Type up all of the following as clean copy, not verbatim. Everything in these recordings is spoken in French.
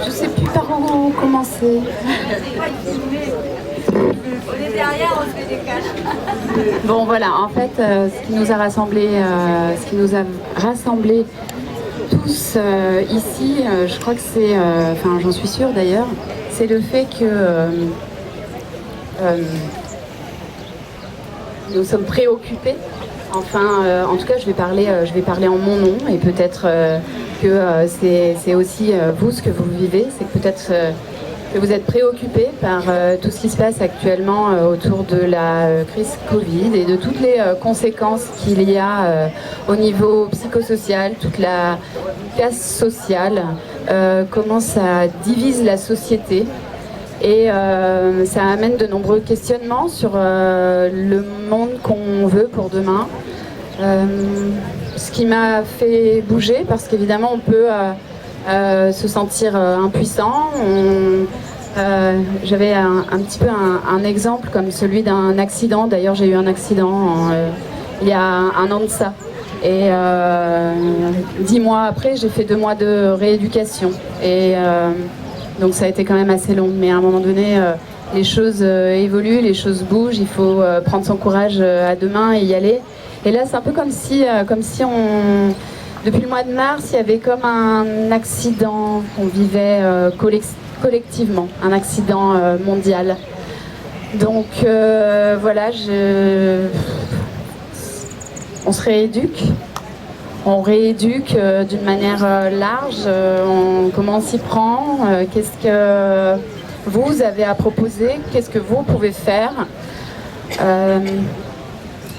je sais plus par où commencer. On est derrière, on se fait des caches. Bon voilà, en fait, ce qui nous a rassemblés tous ici, je crois que c'est, enfin j'en suis sûre d'ailleurs, c'est le fait que nous sommes préoccupés. Enfin, en tout cas, je vais parler en mon nom et peut-être que c'est aussi vous ce que vous vivez, c'est que peut-être que vous êtes préoccupés par tout ce qui se passe actuellement autour de la crise Covid et de toutes les conséquences qu'il y a au niveau psychosocial, toute la casse sociale, comment ça divise la société. Et ça amène de nombreux questionnements sur le monde qu'on veut pour demain. Ce qui m'a fait bouger, parce qu'évidemment on peut se sentir impuissant. J'avais un petit peu un exemple comme celui d'un accident. D'ailleurs j'ai eu un accident il y a un an de ça. Et 10 mois après j'ai fait 2 mois de rééducation. Et donc ça a été quand même assez long, mais à un moment donné, les choses évoluent, les choses bougent, il faut prendre son courage à deux mains et y aller. Et là, c'est un peu comme si depuis le mois de mars, il y avait comme un accident qu'on vivait collectivement, un accident mondial. Donc voilà, on se rééduque. On rééduque d'une manière large, comment on s'y prend, qu'est-ce que vous avez à proposer, qu'est-ce que vous pouvez faire.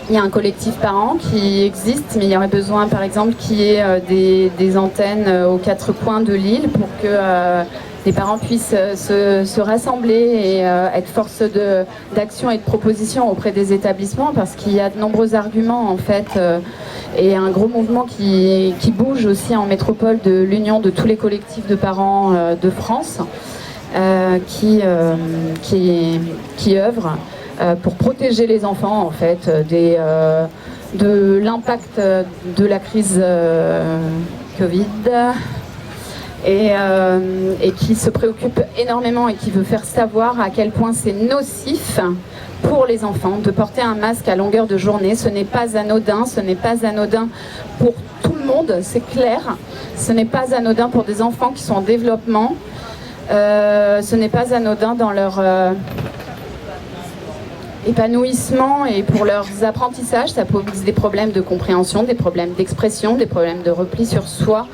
Il y a un collectif parents qui existe, mais il y aurait besoin par exemple qu'il y ait des antennes aux 4 coins de l'île pour que les parents puissent se rassembler et être force d'action et de proposition auprès des établissements, parce qu'il y a de nombreux arguments en fait et un gros mouvement qui bouge aussi en métropole de l'union de tous les collectifs de parents de France qui œuvrent pour protéger les enfants en fait de l'impact de la crise Covid. Et qui se préoccupe énormément et qui veut faire savoir à quel point c'est nocif pour les enfants de porter un masque à longueur de journée. Ce n'est pas anodin, ce n'est pas anodin pour tout le monde, c'est clair. Ce n'est pas anodin pour des enfants qui sont en développement. Ce n'est pas anodin dans leur épanouissement et pour leurs apprentissages. Ça pose des problèmes de compréhension, des problèmes d'expression, des problèmes de repli sur soi.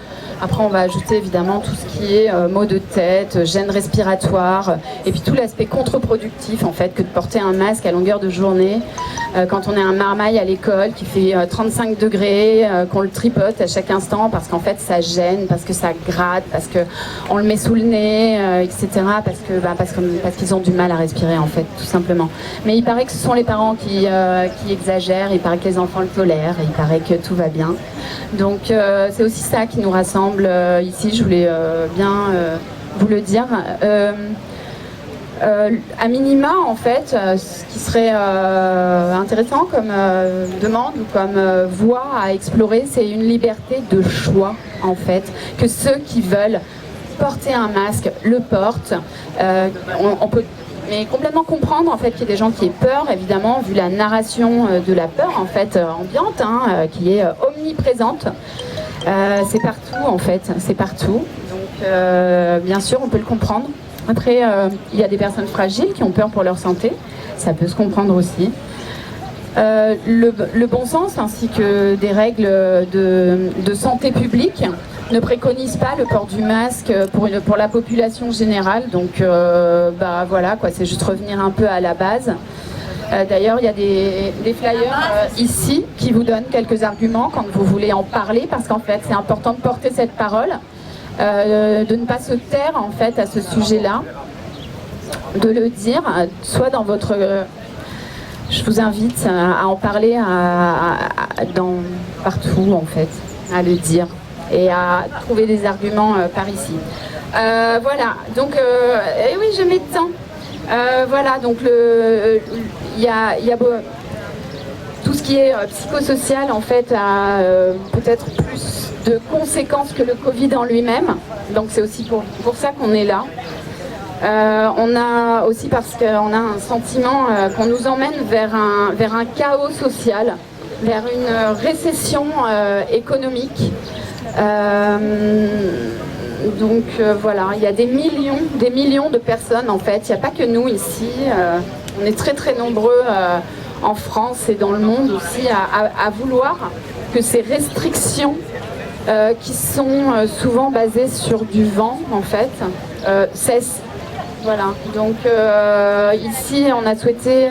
Après, on va ajouter évidemment tout ce qui est maux de tête, gêne respiratoire, et puis tout l'aspect contre-productif en fait que de porter un masque à longueur de journée quand on est un marmaille à l'école qui fait 35 degrés, qu'on le tripote à chaque instant parce qu'en fait ça gêne, parce que ça gratte, parce qu'on le met sous le nez, etc. Parce qu'ils ont du mal à respirer en fait, tout simplement. Mais il paraît que ce sont les parents qui exagèrent, il paraît que les enfants le tolèrent, il paraît que tout va bien. Donc c'est aussi ça qui nous rassemble ici, je voulais bien vous le dire. À minima, en fait, ce qui serait intéressant comme demande ou comme voie à explorer, c'est une liberté de choix, en fait, que ceux qui veulent porter un masque le portent. On peut mais complètement comprendre en fait qu'il y ait des gens qui aient peur, évidemment, vu la narration de la peur en fait ambiante, qui est omniprésente. C'est partout en fait, c'est partout. Donc bien sûr, on peut le comprendre. Après, il y a des personnes fragiles qui ont peur pour leur santé, ça peut se comprendre aussi. Le bon sens ainsi que des règles de santé publique ne préconisent pas le port du masque pour la population générale. Donc voilà, quoi, c'est juste revenir un peu à la base. D'ailleurs, il y a des flyers ici qui vous donnent quelques arguments quand vous voulez en parler, parce qu'en fait, c'est important de porter cette parole, de ne pas se taire en fait à ce sujet-là, de le dire, soit dans votre... je vous invite à en parler partout en fait, à le dire et à trouver des arguments par ici. Voilà, donc oui, je mets de temps. Voilà, donc il y a tout ce qui est psychosocial en fait a peut-être plus de conséquences que le Covid en lui-même. Donc c'est aussi pour ça qu'on est là. On a aussi parce qu'on a un sentiment qu'on nous emmène vers un chaos social, vers une récession économique. Donc voilà, il y a des millions de personnes en fait. Il n'y a pas que nous ici. On est très très nombreux en France et dans le monde aussi à vouloir que ces restrictions qui sont souvent basées sur du vent en fait cessent. Voilà, donc ici on a souhaité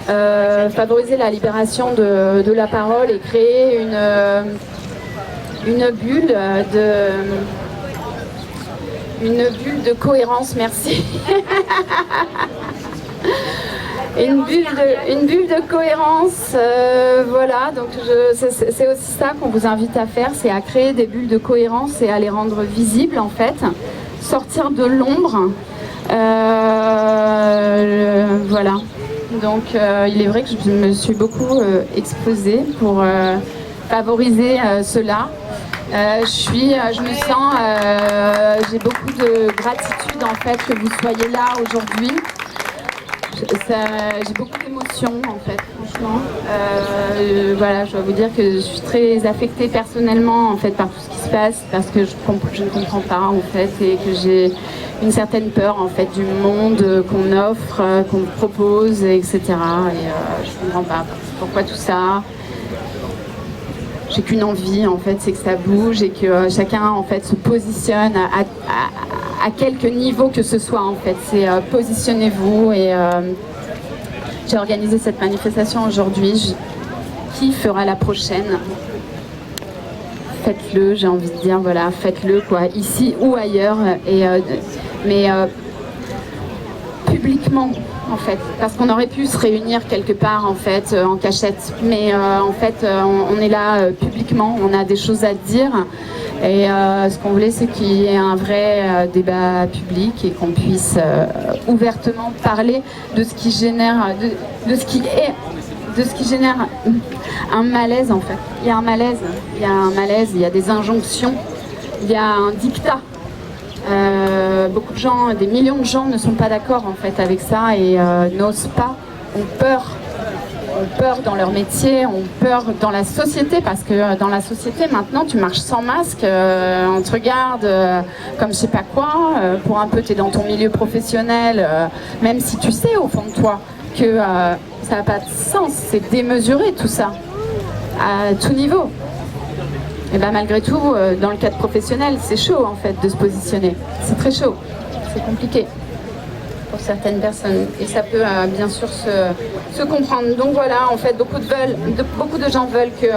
favoriser la libération de la parole et créer une bulle de cohérence, merci. Une bulle de cohérence, voilà, donc c'est aussi ça qu'on vous invite à faire, c'est à créer des bulles de cohérence et à les rendre visibles en fait. Sortir de l'ombre, voilà. Donc il est vrai que je me suis beaucoup exposée pour favoriser cela. Je me sens, j'ai beaucoup de gratitude en fait que vous soyez là aujourd'hui. J'ai beaucoup d'émotions en fait, franchement. Voilà, je dois vous dire que je suis très affectée personnellement en fait par tout ce qui se passe parce que je ne comprends pas en fait et que j'ai une certaine peur en fait du monde qu'on offre, qu'on propose, etc. Et je ne comprends pas pourquoi tout ça. J'ai qu'une envie en fait, c'est que ça bouge et que chacun en fait se positionne à quelque niveau que ce soit en fait. C'est positionnez-vous et j'ai organisé cette manifestation aujourd'hui. Qui fera la prochaine? Faites-le, j'ai envie de dire, voilà, faites-le quoi, ici ou ailleurs, mais publiquement en fait, parce qu'on aurait pu se réunir quelque part en fait, en cachette, mais en fait on est là publiquement, on a des choses à dire et ce qu'on voulait c'est qu'il y ait un vrai débat public et qu'on puisse ouvertement parler de ce qui génère, de ce qui génère un malaise en fait. Il y a un malaise, il y a des injonctions, il y a un dictat. Beaucoup de gens, des millions de gens ne sont pas d'accord en fait avec ça et n'osent pas, ont peur dans leur métier, ont peur dans la société parce que dans la société maintenant tu marches sans masque, on te regarde comme je sais pas quoi, pour un peu tu es dans ton milieu professionnel, même si tu sais au fond de toi que ça n'a pas de sens, c'est démesuré tout ça, à tout niveau. Et bien malgré tout, dans le cadre professionnel, c'est chaud en fait de se positionner. C'est très chaud, c'est compliqué pour certaines personnes. Et ça peut bien sûr se comprendre. Donc voilà, en fait, beaucoup de gens veulent que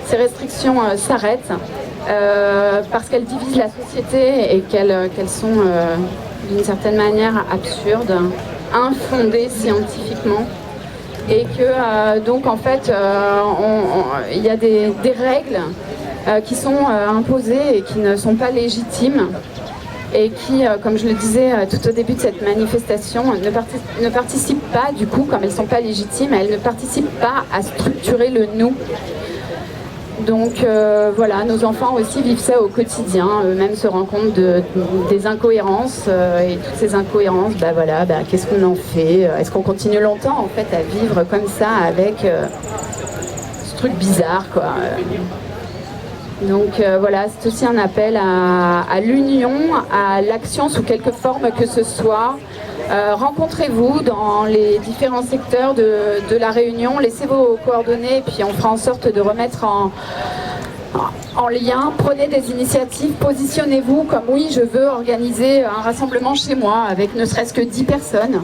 ces restrictions s'arrêtent parce qu'elles divisent la société et qu'elles sont d'une certaine manière absurdes, infondées scientifiquement. Et que donc en fait, il y a des règles qui sont imposées et qui ne sont pas légitimes et qui, comme je le disais tout au début de cette manifestation, ne participent pas, du coup, comme elles ne sont pas légitimes, elles ne participent pas à structurer le nous. Donc voilà, nos enfants aussi vivent ça au quotidien, eux-mêmes se rendent compte des incohérences et toutes ces incohérences, bah voilà, bah, qu'est-ce qu'on en fait? Est-ce qu'on continue longtemps en fait à vivre comme ça avec ce truc bizarre quoi? Donc voilà, c'est aussi un appel à l'union, à l'action sous quelque forme que ce soit. Rencontrez-vous dans les différents secteurs de la Réunion, laissez vos coordonnées et puis on fera en sorte de remettre en lien. Prenez des initiatives, positionnez-vous comme oui, je veux organiser un rassemblement chez moi avec ne serait-ce que 10 personnes.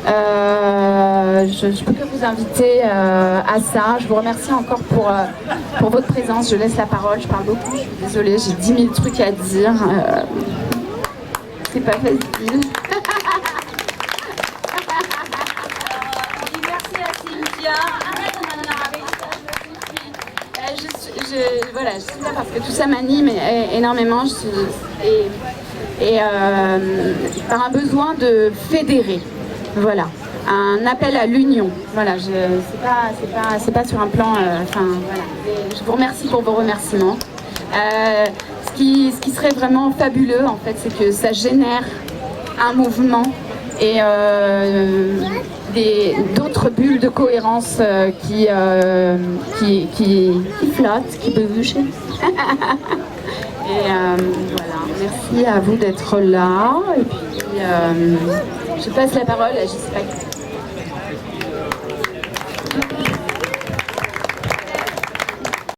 Je peux que vous inviter à ça. Je vous remercie encore pour votre présence. Je laisse la parole, je parle beaucoup, je suis désolée, j'ai 10 000 trucs à dire. C'est pas facile. Voilà, je suis là parce que tout ça m'anime énormément et par un besoin de fédérer, voilà, un appel à l'union. Voilà, c'est pas sur un plan, voilà. Je vous remercie pour vos remerciements. Ce qui serait vraiment fabuleux, en fait, c'est que ça génère un mouvement et d'autres bulles de cohérence qui flottent, qui bougent. Et voilà, merci à vous d'être là. Et puis, je passe la parole à Gisèle.